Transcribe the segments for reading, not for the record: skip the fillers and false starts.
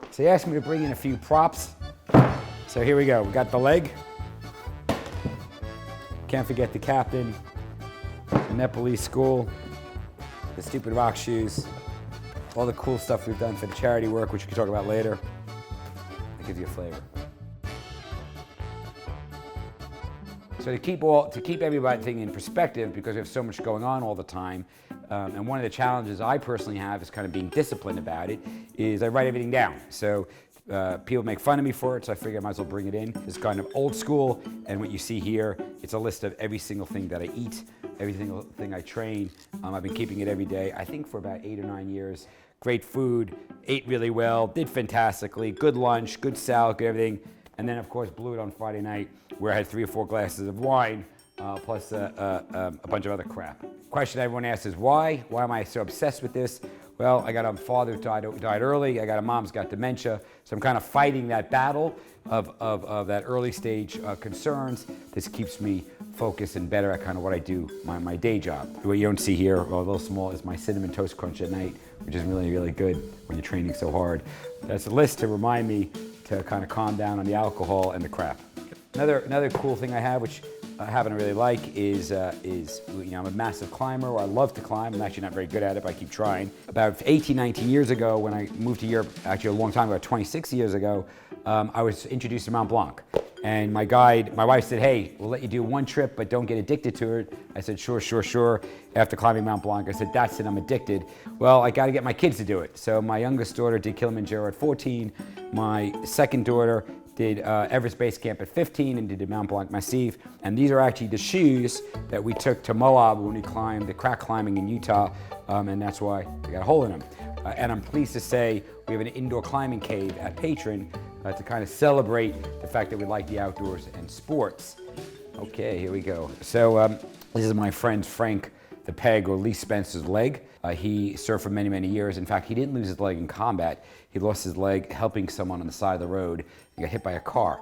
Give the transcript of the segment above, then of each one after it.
So he asked me to bring in a few props. So here we go. We got the leg. Can't forget the captain, the Nepalese school, the stupid rock shoes, all the cool stuff we've done for the charity work, which we can talk about later. That gives you a flavor. So to keep everything in perspective, because we have so much going on all the time, and one of the challenges I personally have is kind of being disciplined about it, is I write everything down. So people make fun of me for it, so I figure I might as well bring it in. It's kind of old school, and what you see here, it's a list of every single thing that I eat, every single thing I train. I've been keeping it every day, I think for about 8 or 9 years. Great food, ate really well, did fantastically, good lunch, good salad, good everything. And then, of course, blew it on Friday night, where I had 3 or 4 glasses of wine, plus a bunch of other crap. Question everyone asks is why? Why am I so obsessed with this? Well, I got a father who died early. I got a mom who's got dementia. So I'm kind of fighting that battle of that early stage concerns. This keeps me focused and better at kind of what I do, my day job. What you don't see here, well, a little small, is my Cinnamon Toast Crunch at night, which is really, really good when you're training so hard. That's a list to remind me to kind of calm down on the alcohol and the crap. Another cool thing I have, which I happen to really like, is I'm a massive climber, or I love to climb. I'm actually not very good at it, but I keep trying. About 18, 19 years ago, when I moved to Europe, actually a long time ago, 26 years ago, I was introduced to Mont Blanc. And my wife said, hey, we'll let you do one trip, but don't get addicted to it. I said, sure. After climbing Mont Blanc, I said, that's it, I'm addicted. Well, I gotta get my kids to do it. So my youngest daughter did Kilimanjaro at 14. My second daughter did Everest Base Camp at 15 and did the Mont Blanc Massif. And these are actually the shoes that we took to Moab when we climbed the crack climbing in Utah. And that's why they got a hole in them. And I'm pleased to say we have an indoor climbing cave at Patron to kind of celebrate the fact that we like the outdoors and sports. Okay, here we go. So this is my friend Frank the Peg, or Lee Spencer's leg. He served for many, many years. In fact, he didn't lose his leg in combat. He lost his leg helping someone on the side of the road. He got hit by a car.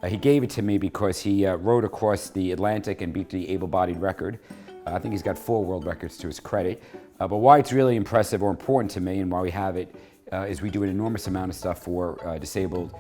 He gave it to me because he rode across the Atlantic and beat the able-bodied record. I think he's got 4 world records to his credit. But why it's really impressive or important to me, and why we have it, is we do an enormous amount of stuff for disabled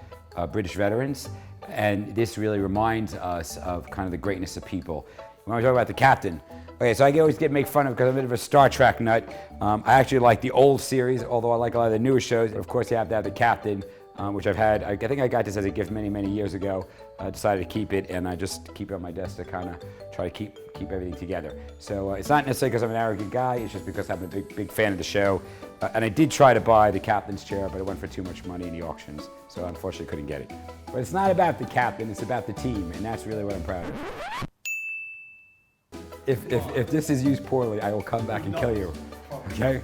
British veterans. And this really reminds us of kind of the greatness of people. When we talk about the captain, okay, so I always make fun of because I'm a bit of a Star Trek nut. I actually like the old series, although I like a lot of the newer shows. But of course, you have to have the captain, which I've had. I think I got this as a gift many, many years ago. I decided to keep it, and I just keep it on my desk to kind of try to keep everything together. So it's not necessarily because I'm an arrogant guy. It's just because I'm a big fan of the show. And I did try to buy the captain's chair, but it went for too much money in the auctions. So unfortunately, couldn't get it. But it's not about the captain. It's about the team, and that's really what I'm proud of. If this is used poorly, I will come back and kill you. Okay?